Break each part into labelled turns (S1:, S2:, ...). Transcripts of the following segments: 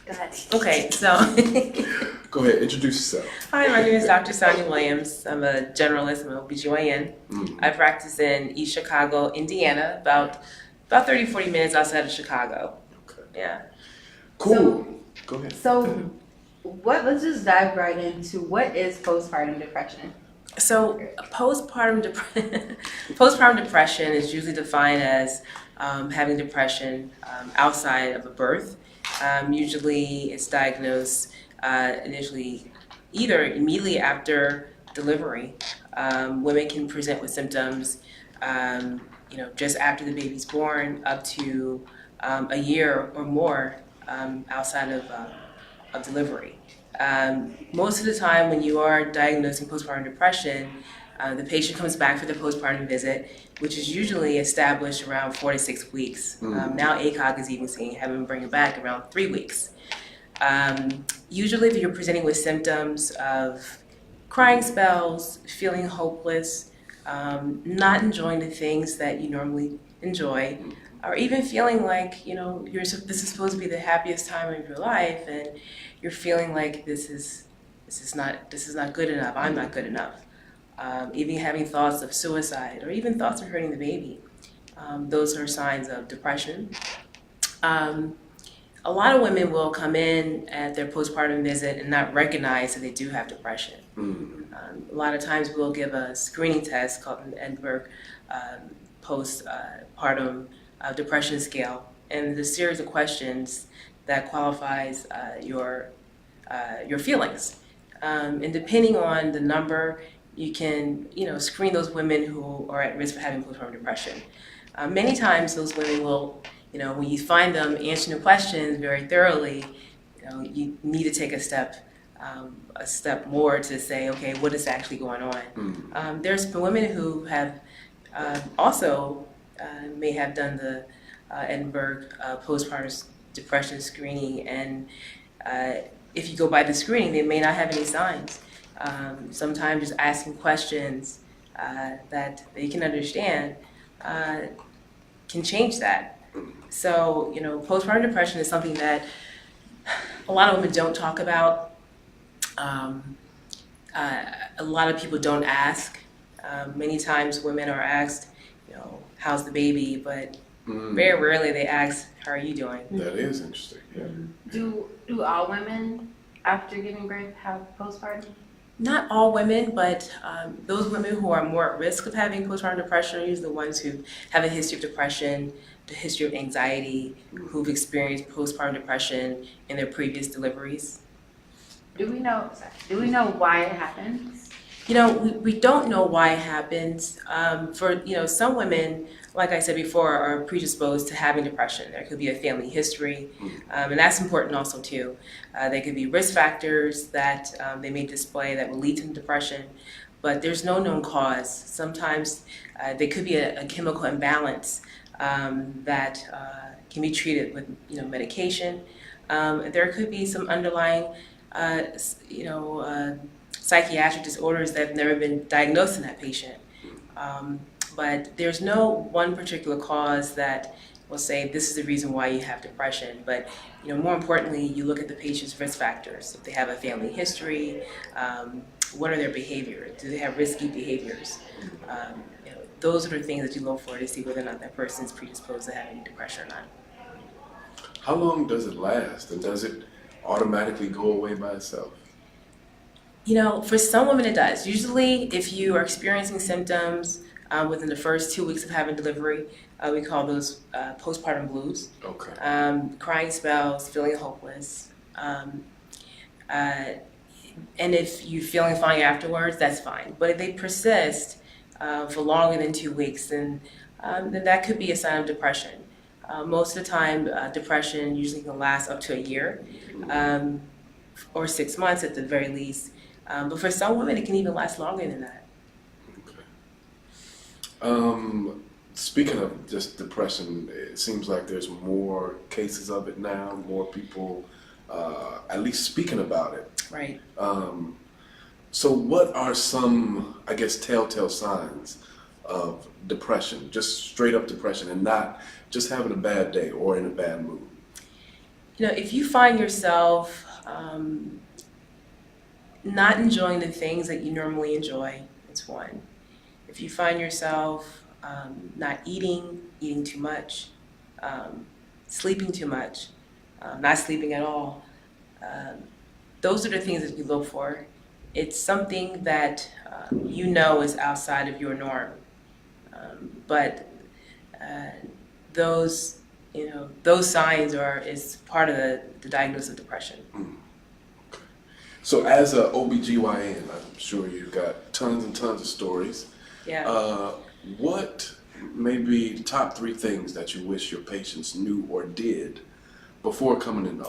S1: Go ahead.
S2: Okay, so
S3: Go ahead, introduce yourself.
S2: hi, my name is Dr. Sonya Williams. I'm a generalist. I'm an OBGYN. I practice in East Chicago, Indiana, about 30, 40 minutes outside of Chicago.
S3: Okay.
S2: Yeah.
S3: Cool. Go ahead.
S1: So, let's just dive right into what is postpartum depression.
S2: So postpartum postpartum depression is usually defined as having depression outside of a birth. Usually, it's diagnosed initially either immediately after delivery. Women can present with symptoms, just after the baby's born, up to a year or more outside of delivery. Most of the time when you are diagnosing postpartum depression, the patient comes back for the postpartum visit, which is usually established around 4 to 6 weeks. Now ACOG is even saying have them bring it back around 3 weeks. Usually if you're presenting with symptoms of crying spells, feeling hopeless, not enjoying the things that you normally enjoy, or even feeling like this is supposed to be the happiest time of your life, and you're feeling like this is not good enough. I'm not good enough. Even having thoughts of suicide or even thoughts of hurting the baby. Those are signs of depression. A lot of women will come in at their postpartum visit and not recognize that they do have depression. A lot of times we'll give a screening test called an Edinburgh postpartum depression scale, and there's a series of questions that qualifies your feelings. And depending on the number, you can screen those women who are at risk for having postpartum depression. Many times those women will, when you find them answering the questions very thoroughly, you need to take a step more to say, okay, what is actually going on? There's been women who have also may have done the Edinburgh postpartum depression screening, and if you go by the screening, they may not have any signs. Sometimes just asking questions that they can understand can change that. So, postpartum depression is something that a lot of women don't talk about. A lot of people don't ask. Many times women are asked, how's the baby, but very rarely they ask, how are you doing?
S3: That is interesting, yeah.
S1: Do all women after giving birth have postpartum?
S2: Not all women, but those women who are more at risk of having postpartum depression are usually the ones who have a history of depression, a history of anxiety, who've experienced postpartum depression in their previous deliveries.
S1: Do we know why it happens?
S2: We don't know why it happens. For some women, like I said before, are predisposed to having depression. There could be a family history, and that's important also too. There could be risk factors that they may display that will lead to depression, but there's no known cause. Sometimes there could be a chemical imbalance that can be treated with medication. There could be some underlying psychiatric disorders that have never been diagnosed in that patient. But there's no one particular cause that will say this is the reason why you have depression. But more importantly, you look at the patient's risk factors. If they have a family history, what are their behaviors? Do they have risky behaviors? Those are the things that you look for to see whether or not that person is predisposed to having depression or not.
S3: How long does it last, and does it automatically go away by itself?
S2: For some women it does. Usually if you are experiencing symptoms within the first 2 weeks of having delivery, we call those postpartum blues.
S3: Okay.
S2: Crying spells, feeling hopeless. And if you're feeling fine afterwards, that's fine. But if they persist for longer than 2 weeks, then that could be a sign of depression. Most of the time, depression usually can last up to a year or 6 months at the very least. But for some women, it can even last longer than that.
S3: Okay. Speaking of just depression, it seems like there's more cases of it now, more people at least speaking about it.
S2: Right.
S3: So what are some, I guess, telltale signs of depression, just straight up depression, and not just having a bad day or in a bad mood?
S2: If you find yourself not enjoying the things that you normally enjoy, it's one. If you find yourself not eating too much, um, sleeping too much, not sleeping at all, um, those are the things that you look for. It's something that is outside of your norm, but uh, those those signs is part of the diagnosis of depression.
S3: So as a OBGYN, I'm sure you've got tons and tons of stories.
S2: Yeah.
S3: What may be the top three things that you wish your patients knew or did before coming in?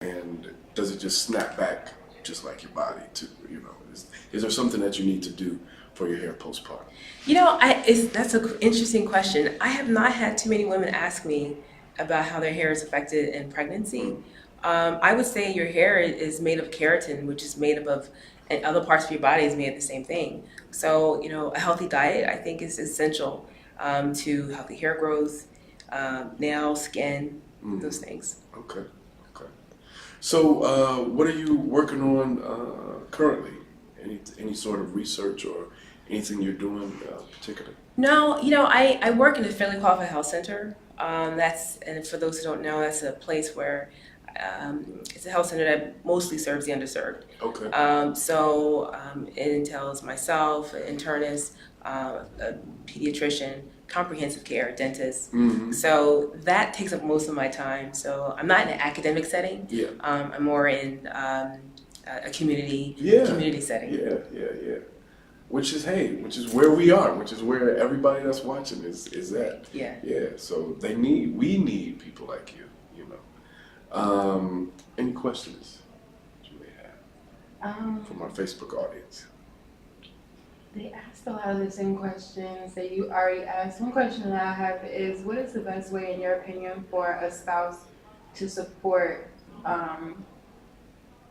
S3: and does it just snap back just like your body too? Is there something that you need to do for your hair postpartum?
S2: That's an interesting question. I have not had too many women ask me about how their hair is affected in pregnancy. I would say your hair is made of keratin, which is made up of, and other parts of your body is made of the same thing. So, a healthy diet I think is essential to healthy hair growth, nails, skin, those things.
S3: Okay. So, what are you working on currently? Any sort of research or anything you're doing particularly?
S2: No, I work in a federally qualified health center. And for those who don't know, that's a place where it's a health center that mostly serves the underserved.
S3: Okay.
S2: It entails myself, an internist, a pediatrician, comprehensive care, dentist. So that takes up most of my time. So I'm not in an academic setting.
S3: Yeah.
S2: I'm more in a community setting.
S3: Yeah. Which is where we are, which is where everybody that's watching is at.
S2: Yeah.
S3: Yeah. So we need people like you. Any questions that you may have from our Facebook audience?
S1: They asked a lot of the same questions that you already asked. One question that I have is, what is the best way, in your opinion, for a spouse to support a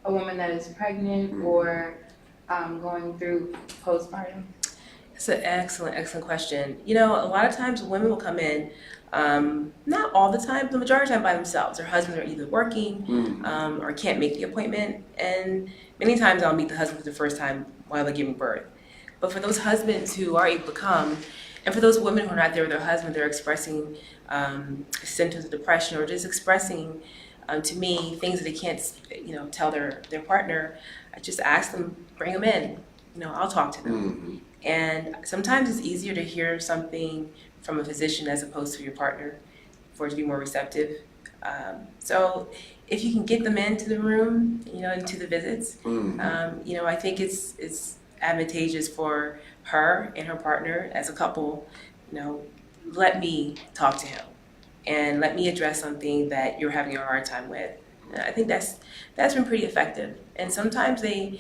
S1: woman that is pregnant or going through postpartum?
S2: It's an excellent question. A lot of times women will come in, not all the time, but the majority of the time by themselves. Their husbands are either working or can't make the appointment. And many times I'll meet the husband for the first time while they're giving birth. But for those husbands who are able to come, and for those women who are not there with their husband, they're expressing symptoms of depression or just expressing to me things that they can't, tell their partner. I just ask them, bring them in. I'll talk to them. And sometimes it's easier to hear something from a physician as opposed to your partner for it to be more receptive. So if you can get them into the room, into the visits, I think it's advantageous for her and her partner as a couple. Let me talk to him and let me address something that you're having a hard time with. And I think that's been pretty effective. And sometimes I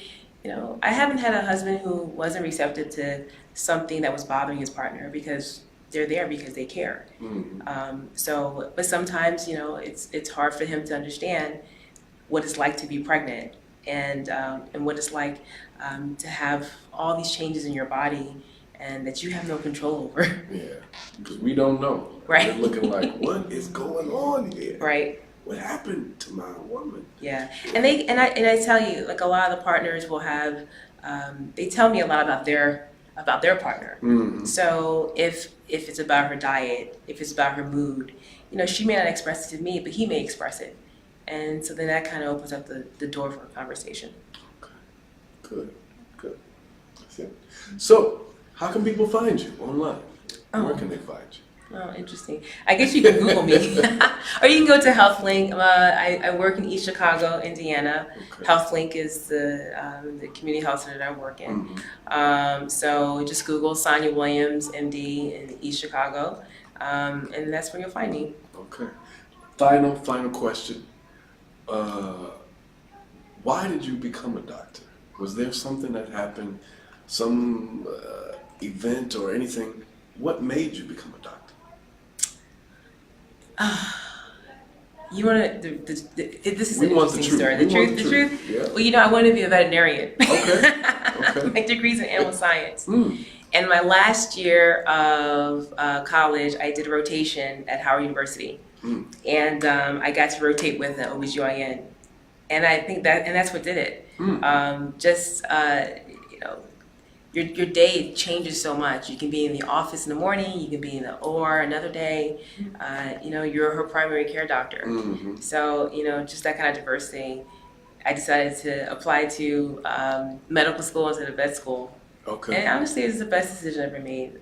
S2: haven't had a husband who wasn't receptive to something that was bothering his partner because they're there because they care. But sometimes, it's hard for him to understand what it's like to be pregnant and what it's like to have all these changes in your body and that you have no control over.
S3: Yeah, because we don't know.
S2: Right.
S3: We're looking like, what is going on here?
S2: Right.
S3: What happened to my woman?
S2: Yeah, and I tell you, like a lot of the partners will have, they tell me a lot about their partner. So if it's about her diet, if it's about her mood, she may not express it to me, but he may express it, and so then that kind of opens up the door for a conversation.
S3: Okay, good. That's it. So, how can people find you online? Where can they find you?
S2: Oh, interesting. I guess you can Google me. Or you can go to HealthLink. I work in East Chicago, Indiana.
S3: Okay.
S2: HealthLink is the community health center that I work in. So just Google Sonya Williams, MD, in East Chicago. And that's where you'll find me.
S3: Okay. Final question. Why did you become a doctor? Was there something that happened, some event or anything? What made you become a doctor?
S2: You want to? This is
S3: We
S2: an
S3: want the
S2: interesting
S3: truth.
S2: story.
S3: We
S2: The
S3: want
S2: truth.
S3: Yeah.
S2: Well, I wanted to be a veterinarian.
S3: Okay.
S2: My degree's in animal science. And my last year of college, I did a rotation at Howard University, and I got to rotate with an OBGYN, and I think that's what did it. Your day changes so much. You can be in the office in the morning, you can be in the OR another day. You're her primary care doctor. So, just that kind of diversity. I decided to apply to medical school instead of vet school.
S3: Okay.
S2: And honestly, it's the best decision I've ever made.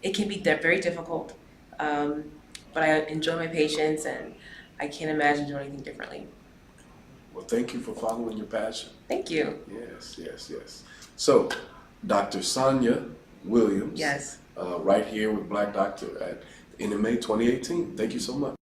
S2: It can be very difficult, but I enjoy my patients and I can't imagine doing anything differently.
S3: Well, thank you for following your passion.
S2: Thank you.
S3: Yes. So, Dr. Sonya Williams.
S2: Yes.
S3: Right here with Black Doctor at NMA 2018. Thank you so much.